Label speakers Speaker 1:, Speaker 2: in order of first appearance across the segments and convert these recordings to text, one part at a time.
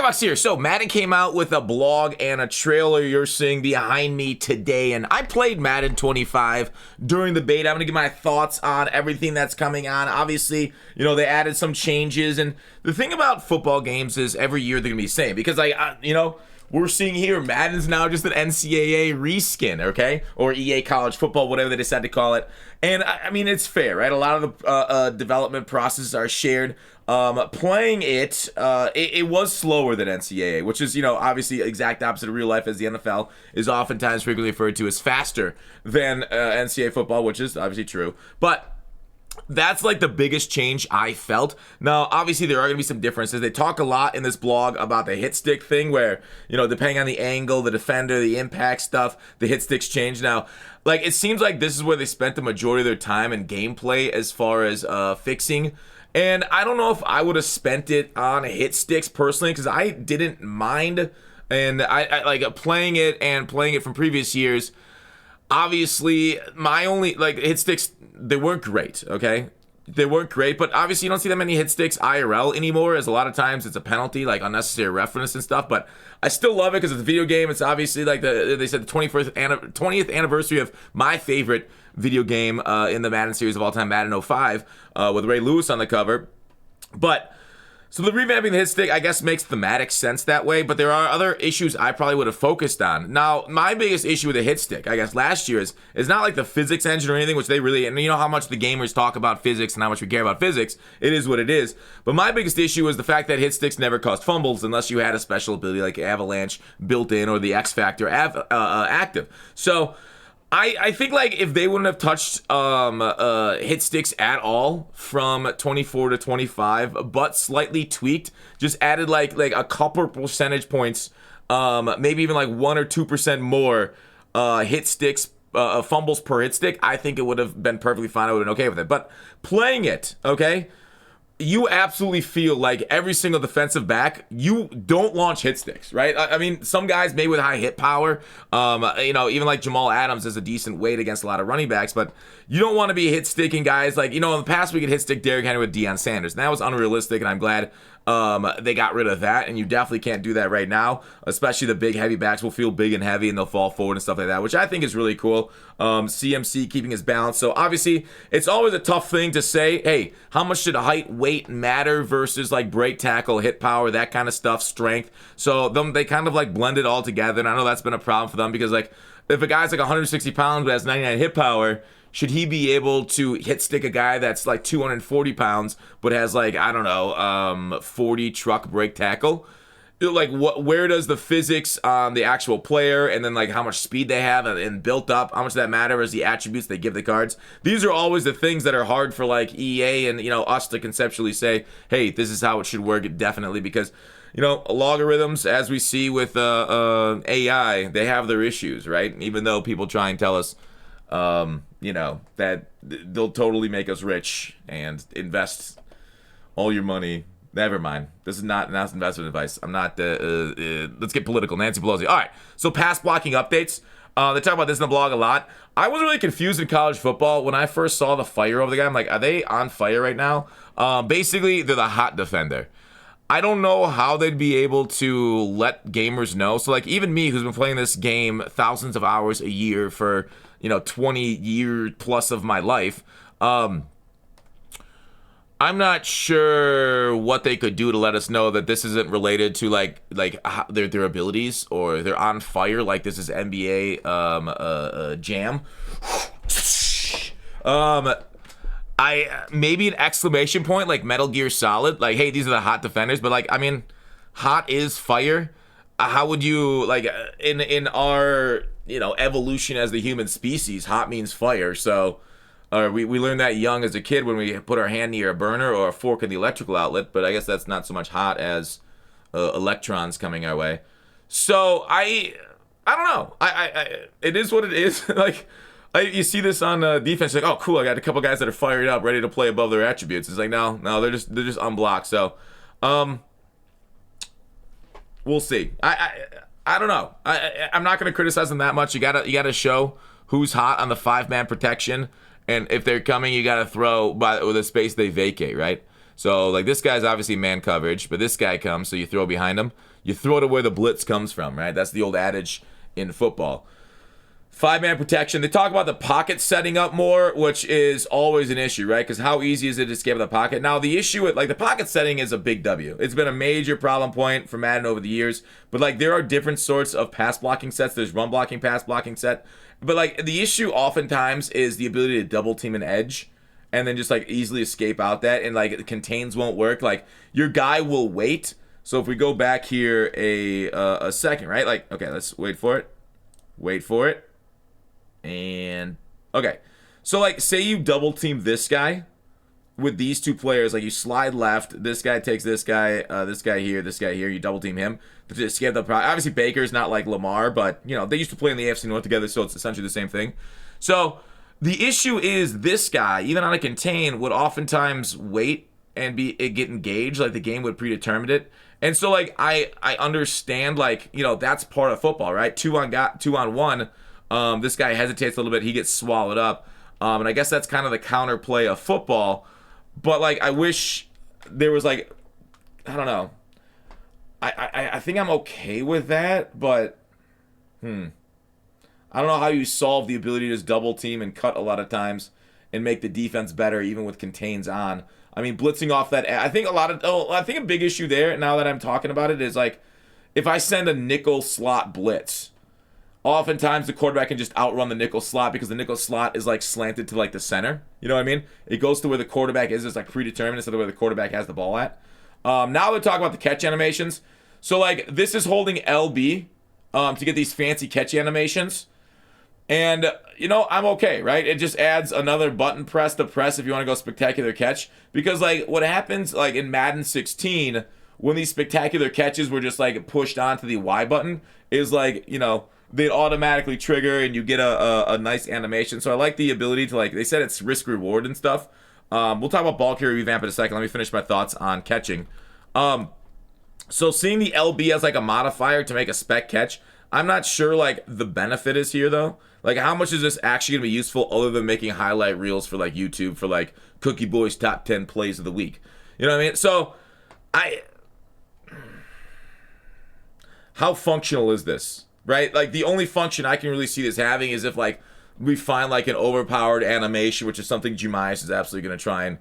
Speaker 1: Skybox here. So Madden came out with a blog and a trailer you're seeing behind me today, and I played Madden 25 during the beta. I'm gonna give my thoughts on everything that's coming on. Obviously, they added some changes, and the thing about football games is every year they're gonna be the same because we're seeing here Madden's now just an NCAA reskin, okay? Or EA College Football, whatever they decide to call it. And I mean, it's fair, right? A lot of the development processes are shared. Playing it was slower than NCAA, which is, obviously exact opposite of real life, as the NFL is oftentimes frequently referred to as faster than NCAA football, which is obviously true. But that's like the biggest change I felt. Now, obviously, there are going to be some differences. They talk a lot in this blog about the hit stick thing where, depending on the angle, the defender, the impact stuff, the hit sticks change. Now, it seems like this is where they spent the majority of their time in gameplay as far as fixing. And I don't know if I would have spent it on hit sticks personally because I didn't mind. And I like playing it from previous years. Obviously, my only hit sticks, they weren't great, okay? They weren't great, but obviously you don't see that many hit sticks IRL anymore, as a lot of times it's a penalty, unnecessary reference and stuff, but I still love it because it's a video game. It's obviously they said the 20th anniversary of my favorite video game in the Madden series of all time, Madden 05, with Ray Lewis on the cover. But so the revamping the hit stick, I guess, makes thematic sense that way, but there are other issues I probably would have focused on. Now, my biggest issue with the hit stick, I guess, last year is not like the physics engine or anything, which they really, and you know how much the gamers talk about physics and how much we care about physics. It is what it is. But my biggest issue is the fact that hit sticks never caused fumbles unless you had a special ability like Avalanche built in or the X Factor active. So I think if they wouldn't have touched hit sticks at all from 24 to 25, but slightly tweaked, just added like a couple percentage points, maybe even 1 or 2% more hit sticks, fumbles per hit stick, I think it would have been perfectly fine. I would have been okay with it. But playing it, okay, you absolutely feel like every single defensive back, you don't launch hit sticks, right? I mean, some guys may with high hit power, even like Jamal Adams is a decent weight against a lot of running backs, but you don't want to be hit sticking guys in the past we could hit stick Derrick Henry with Deion Sanders, and that was unrealistic, and I'm glad they got rid of that, and you definitely can't do that right now, especially the big heavy backs will feel big and heavy and they'll fall forward and stuff like that, which I think is really cool. CMC keeping his balance. So obviously it's always a tough thing to say, hey, how much should height, weight matter versus break tackle, hit power, that kind of stuff, strength. So they kind of blend it all together, and I know that's been a problem for them because if a guy's 160 pounds but has 99 hit power, should he be able to hit stick a guy that's 240 pounds but has 40 truck break tackle? Where does the physics on the actual player and then how much speed they have and built up, how much does that matter as the attributes they give the cards? These are always the things that are hard for EA and us to conceptually say, hey, this is how it should work, definitely, because logarithms, as we see with AI, they have their issues, right? Even though people try and tell us that they'll totally make us rich and invest all your money. Never mind. This is not investment advice. I'm not, let's get political. Nancy Pelosi. All right. So pass blocking updates. They talk about this in the blog a lot. I was really confused in college football when I first saw the fire over the guy. I'm like, are they on fire right now? Basically, they're the hot defender. I don't know how they'd be able to let gamers know. So even me, who's been playing this game thousands of hours a year for 20 years plus of my life, I'm not sure what they could do to let us know that this isn't related to their abilities or they're on fire like this is NBA Jam. I maybe an exclamation point like Metal Gear Solid, hey, these are the hot defenders, but hot is fire. How would you in our evolution as the human species, hot means fire, so we learned that young as a kid when we put our hand near a burner or a fork in the electrical outlet, but I guess that's not so much hot as electrons coming our way. So I don't know. I it is what it is. You see this on defense, oh cool, I got a couple guys that are fired up, ready to play above their attributes. It's no, they're just unblocked. So we'll see. I don't know. I'm not going to criticize them that much. You gotta show who's hot on the 5-man protection, and if they're coming, you gotta throw by the space they vacate, right? So like this guy's obviously man coverage, but this guy comes, so you throw behind him. You throw to where the blitz comes from, right? That's the old adage in football. 5-man protection. They talk about the pocket setting up more, which is always an issue, right? Because how easy is it to escape out of the pocket? Now, the issue with, like, the pocket setting is a big W. It's been a major problem point for Madden over the years. But, like, there are different sorts of pass blocking sets. There's run blocking, pass blocking set. But, like, the issue oftentimes is the ability to double team an edge and then just, like, easily escape out that. And, like, contains won't work. Like, your guy will wait. So if we go back here a second, right? Like, okay, let's wait for it. Wait for it. And okay, so like say you double team this guy with these two players, like you slide left, this guy takes this guy here, you double team him to escape the problem. Obviously Baker's not like Lamar, but you know they used to play in the AFC North together, so it's essentially the same thing. So the issue is this guy, even on a contain, would oftentimes wait and get engaged, like the game would predetermine it. And so like I understand, like, you know, that's part of football, right? 2-on-1. This guy hesitates a little bit. He gets swallowed up. And I guess that's kind of the counterplay of football. But, like, I wish there was, like, I don't know. I think I'm okay with that, but, I don't know how you solve the ability to just double team and cut a lot of times and make the defense better even with contains on. I mean, blitzing off that, I think a big issue there, now that I'm talking about it, is, like, if I send a nickel slot blitz, oftentimes the quarterback can just outrun the nickel slot because the nickel slot is like slanted to like the center. You know what I mean? It goes to where the quarterback is. It's like predetermined instead of where the quarterback has the ball at. Now we're talking about the catch animations. So like this is holding LB to get these fancy catch animations. And, you know, I'm okay, right? It just adds another button press to press if you want to go spectacular catch. Because like what happens like in Madden 16 when these spectacular catches were just like pushed onto the Y button is like, you know, they'd automatically trigger and you get a nice animation. So I like the ability to, like, they said it's risk reward and stuff. We'll talk about ball carrier revamp in a second. Let me finish my thoughts on catching. So seeing the LB as like a modifier to make a spec catch, I'm not sure like the benefit is here though. Like how much is this actually gonna be useful other than making highlight reels for like YouTube for like Cookie Boy's top 10 plays of the week? You know what I mean? So how functional is this? Right? Like, the only function I can really see this having is if, like, we find, like, an overpowered animation, which is something Jumias is absolutely going to try and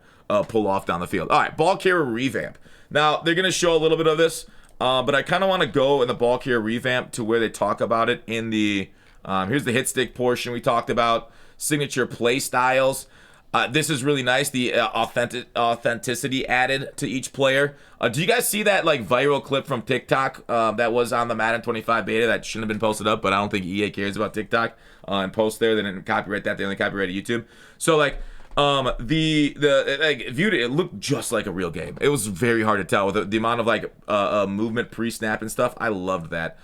Speaker 1: pull off down the field. All right, ball carrier revamp. Now, they're going to show a little bit of this, but I kind of want to go in the ball carrier revamp to where they talk about it in the, here's the hit stick portion we talked about, signature play styles. This is really nice, the authenticity added to each player. Do you guys see that like viral clip from TikTok that was on the Madden 25 beta that shouldn't have been posted up, but I don't think EA cares about TikTok and post there. They didn't copyright that. They only copyrighted YouTube. So like viewed it looked just like a real game. It was very hard to tell with the amount of like movement pre-snap and stuff. I loved that.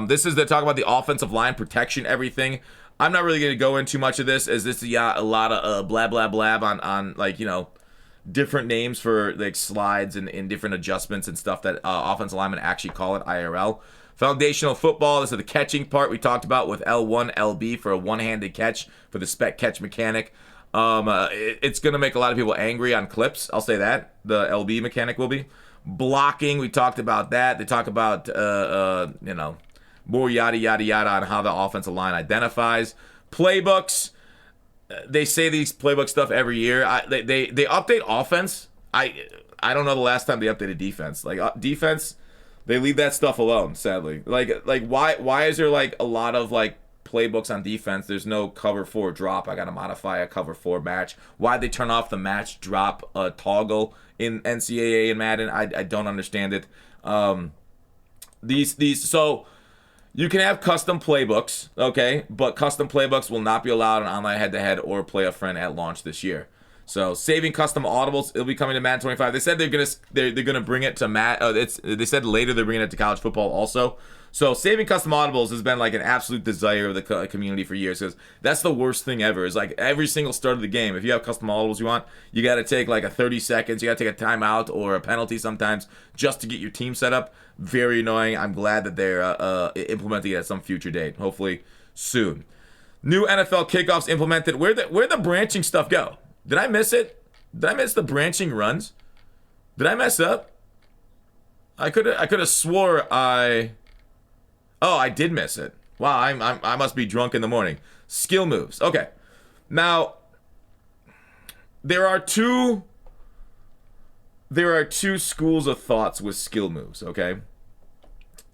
Speaker 1: This is the talk about the offensive line protection, everything. I'm not really going to go into much of this, as this is a lot of blab on like, you know, different names for like slides and different adjustments and stuff that offensive linemen actually call it IRL. Foundational football, this is the catching part we talked about with L1, LB for a one-handed catch for the spec catch mechanic. It's going to make a lot of people angry on clips, I'll say that. The LB mechanic will be. Blocking, we talked about that. They talk about, you know, more yada yada on how the offensive line identifies. Playbooks, they say these playbook stuff every year. They update offense. I don't know the last time they updated defense. Like defense, they leave that stuff alone, sadly. Like why is there like a lot of like playbooks on defense? There's no cover 4 drop. I gotta modify a cover 4 match. Why'd they turn off the match drop toggle in NCAA and Madden? I don't understand it. So you can have custom playbooks, okay, but custom playbooks will not be allowed in online head-to-head or play a friend at launch this year. So saving custom audibles, it'll be coming to Madden 25. They said they're gonna bring it to they said later they're bringing it to college football also. So saving custom audibles has been like an absolute desire of the community for years, because that's the worst thing ever. Is like every single start of the game, if you have custom audibles you want, you got to take like a 30 seconds, you got to take a timeout or a penalty sometimes just to get your team set up. Very annoying. I'm glad that they're implementing it at some future date, hopefully soon. New NFL kickoffs implemented. Where'd the branching stuff go? Did I miss it? Did I miss the branching runs? Did I mess up? I could have swore I... Oh, I did miss it. Wow, I must be drunk in the morning. Skill moves. Okay. Now, there are two schools of thoughts with skill moves, okay?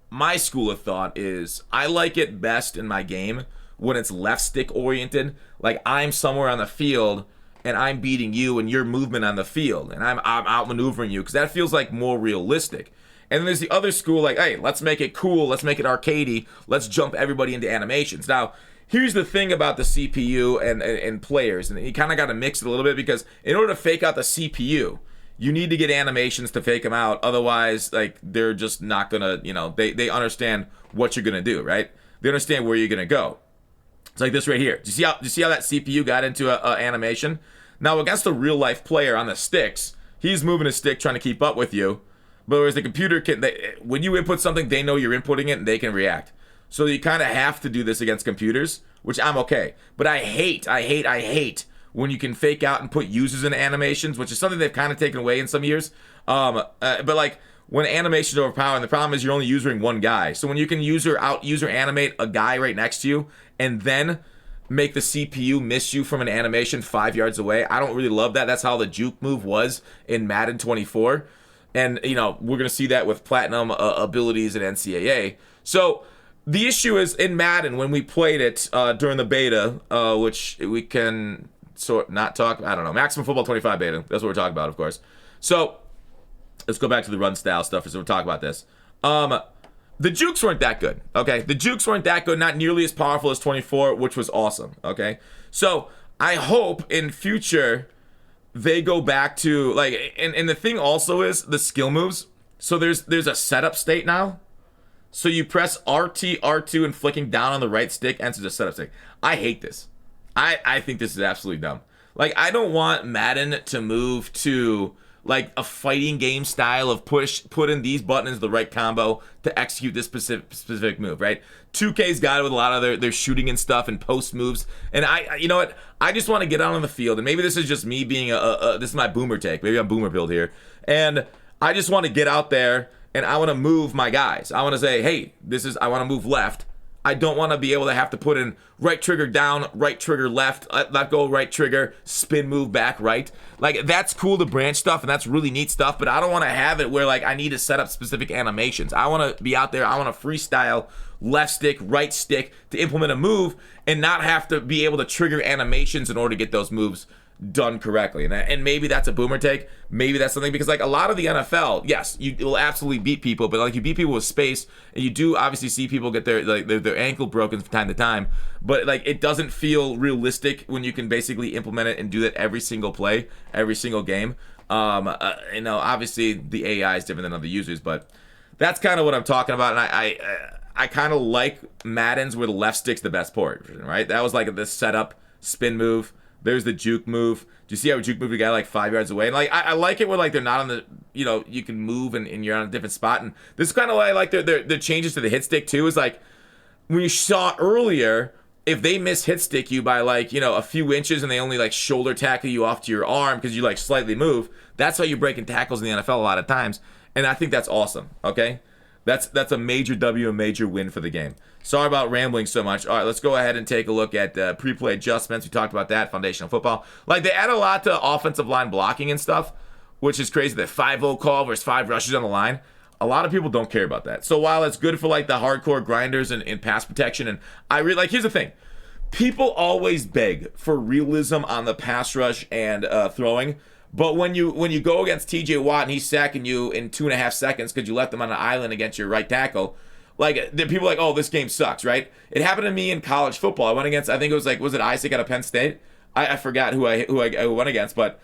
Speaker 1: My school of thought is I like it best in my game when it's left stick oriented. Like I'm somewhere on the field and I'm beating you and your movement on the field and I'm outmaneuvering you because that feels like more realistic. And then there's the other school like, hey, let's make it cool, let's make it arcadey, let's jump everybody into animations. Now, here's the thing about the CPU and players, and you kind of got to mix it a little bit because in order to fake out the CPU, you need to get animations to fake them out. Otherwise, like they're just not gonna, they understand what you're gonna do, right? They understand where you're gonna go. It's like this right here. Do you see how that CPU got into a animation? Now against a real life player on the sticks, he's moving his stick trying to keep up with you. But whereas the computer can, when you input something, they know you're inputting it and they can react. So you kind of have to do this against computers, which I'm okay. But I hate when you can fake out and put users in animations, which is something they've kind of taken away in some years. But like when animations overpower, and the problem is you're only using one guy. So when you can user animate a guy right next to you and then make the CPU miss you from an animation 5 yards away, I don't really love that. That's how the juke move was in Madden 24. And, we're going to see that with platinum abilities in NCAA. So the issue is in Madden, when we played it during the beta, which we can not talk, I don't know, Maximum Football 25 beta. That's what we're talking about, of course. So let's go back to the run style stuff as we're talking about this. The jukes weren't that good, okay? The jukes weren't that good, not nearly as powerful as 24, which was awesome, okay? So I hope in future they go back to, like, and the thing also is the skill moves. So there's a setup state now. So you press RT, R2, and flicking down on the right stick enters the setup state. I hate this. I think this is absolutely dumb. Like, I don't want Madden to move to, like, a fighting game style of put in these buttons the right combo to execute this specific move, right? 2K's got it with a lot of their shooting and stuff and post moves. And you know what? I just want to get out on the field, and maybe this is just me being this is my boomer take. Maybe I'm boomer build here. And I just want to get out there and I want to move my guys. I want to say, hey, I want to move left. I don't want to be able to have to put in right trigger down, right trigger left, let go, right trigger, spin move back, right. Like, that's cool to branch stuff, and that's really neat stuff, but I don't want to have it where, like, I need to set up specific animations. I want to be out there, I want to freestyle left stick, right stick to implement a move and not have to be able to trigger animations in order to get those moves done correctly. And maybe that's a boomer take. Maybe that's something, because like a lot of the NFL, yes, you will absolutely beat people, but like you beat people with space, and you do obviously see people get their ankle broken from time to time, but like it doesn't feel realistic when you can basically implement it and do that every single play, every single game. Obviously the AI is different than other users, but that's kind of what I'm talking about. And I kind of like Madden's where the left stick's the best port, right? That was like the setup spin move. There's the juke move. Do you see how juke move a guy like 5 yards away? And like I like it where like they're not on the, you can move and you're on a different spot. And this is kind of why I like the changes to the hit stick too. Is like when you saw earlier, if they miss hit stick you by like a few inches and they only like shoulder tackle you off to your arm because you like slightly move, that's how you're breaking tackles in the NFL a lot of times. And I think that's awesome. Okay, that's a major W, a major win for the game. Sorry about rambling so much. All right, let's go ahead and take a look at pre-play adjustments. We talked about that, foundational football. Like, they add a lot to offensive line blocking and stuff, which is crazy. That 5-0 call versus 5 rushes on the line. A lot of people don't care about that. So while it's good for, like, the hardcore grinders and pass protection, and I really, like, here's the thing. People always beg for realism on the pass rush and throwing, but when you go against TJ Watt and he's sacking you in 2.5 seconds because you left him on an island against your right tackle, like, people are like, oh, this game sucks, right? It happened to me in college football. I went against, I think it was like, was it Isaac out of Penn State? I forgot who I went against, but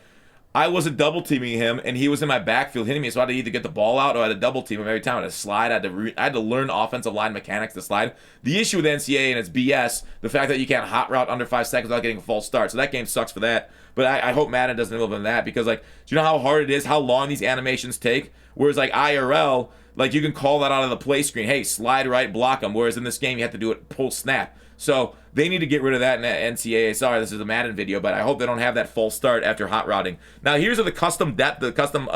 Speaker 1: I wasn't double teaming him, and he was in my backfield hitting me, so I had to either get the ball out or I had to double team him every time. I had to slide. I had to learn offensive line mechanics to slide. The issue with NCAA and its BS, the fact that you can't hot route under 5 seconds without getting a false start. So that game sucks for that. But I hope Madden doesn't implement that, because, like, do you know how hard it is, how long these animations take? Whereas, like, IRL, like, you can call that out of the play screen. Hey, slide right, block them. Whereas in this game, you have to do it pull snap. So they need to get rid of that in NCAA. Sorry, this is a Madden video, but I hope they don't have that false start after hot routing. Now, here's the custom depth, the custom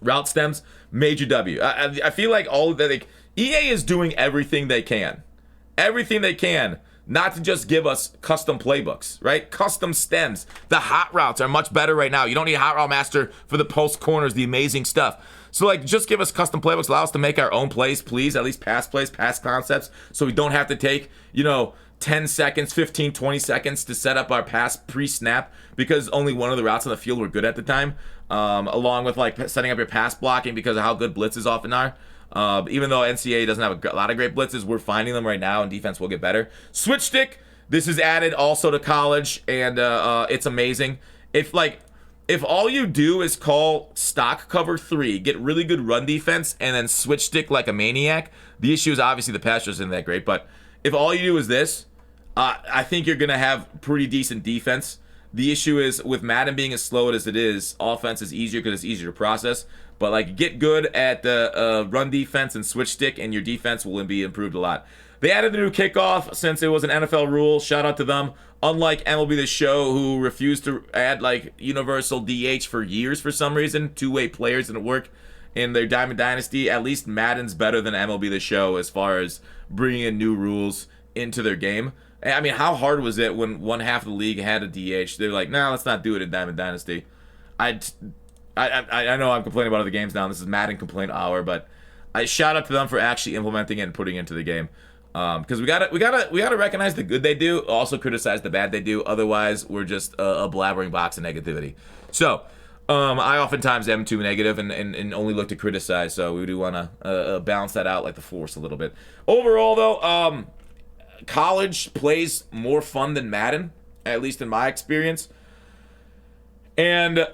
Speaker 1: Route stems, major W. I feel like all that, like, EA is doing everything they can. Everything they can not to just give us custom playbooks, right? Custom stems. The hot routes are much better right now. You don't need Hot Route Master for the post corners, the amazing stuff. So, like, just give us custom playbooks. Allow us to make our own plays, please. At least pass plays, pass concepts. So we don't have to take, 10 seconds, 15, 20 seconds to set up our pass pre-snap because only one of the routes on the field were good at the time. Along with, like, setting up your pass blocking because of how good blitzes often are. Even though NCAA doesn't have a lot of great blitzes, we're finding them right now, and defense will get better. Switch stick, this is added also to college, and it's amazing. If all you do is call stock cover 3, get really good run defense, and then switch stick like a maniac, the issue is obviously the pass rush isn't that great, but if all you do is this, I think you're going to have pretty decent defense. The issue is, with Madden being as slow as it is, offense is easier because it's easier to process. But, like, get good at the run defense and switch stick, and your defense will be improved a lot. They added the new kickoff since it was an NFL rule. Shout out to them. Unlike MLB The Show, who refused to add, like, universal DH for years for some reason. Two-way players didn't work in their Diamond Dynasty. At least Madden's better than MLB The Show as far as bringing in new rules into their game. I mean, how hard was it when one half of the league had a DH? They're like, nah, let's not do it in Diamond Dynasty. I know I'm complaining about other games now. This is Madden complaint hour, but I shout out to them for actually implementing it and putting it into the game. Because we gotta recognize the good they do, also criticize the bad they do. Otherwise, we're just a blabbering box of negativity. So, I oftentimes am too negative and only look to criticize. So we do want to balance that out like the Force a little bit. Overall, though, college plays more fun than Madden, at least in my experience. And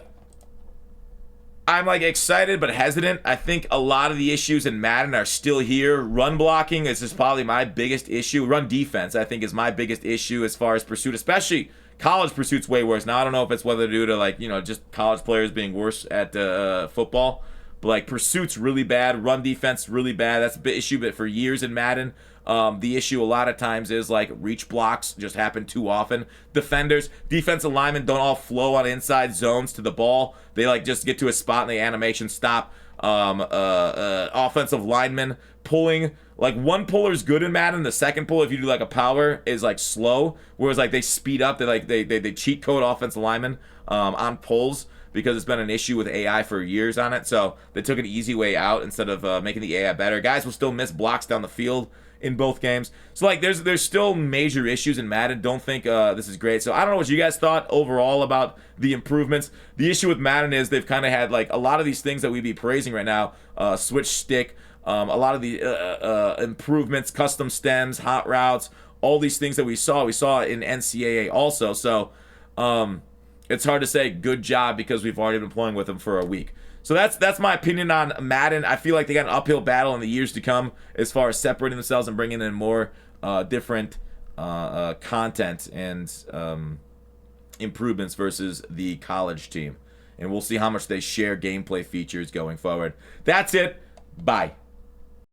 Speaker 1: I'm, like, excited but hesitant. I think a lot of the issues in Madden are still here. Run blocking is just probably my biggest issue. Run defense, I think, is my biggest issue as far as pursuit, especially college pursuit's way worse. Now, I don't know if it's whether due to, like, just college players being worse at football. But, like, pursuit's really bad. Run defense really bad. That's a big issue, but for years in Madden. The issue a lot of times is, like, reach blocks just happen too often. Defenders, defensive linemen don't all flow on inside zones to the ball. They, like, just get to a spot and the animation stop. Offensive linemen pulling, like, one puller's good in Madden. The second pull, if you do, like, a power, is, like, slow. Whereas, like, they speed up. They cheat code offensive linemen on pulls, because it's been an issue with AI for years on it. So they took an easy way out instead of making the AI better. Guys will still miss blocks down the field in both games. So, like, there's still major issues in Madden. Don't think this is great. So I don't know what you guys thought overall about the improvements. The issue with Madden is they've kind of had, like, a lot of these things that we'd be praising right now. Switch stick, a lot of the improvements, custom stems, hot routes, all these things that we saw in NCAA also. So it's hard to say good job because we've already been playing with them for a week. So that's my opinion on Madden. I feel like they got an uphill battle in the years to come as far as separating themselves and bringing in more different content and improvements versus the college team. And we'll see how much they share gameplay features going forward. That's it. Bye.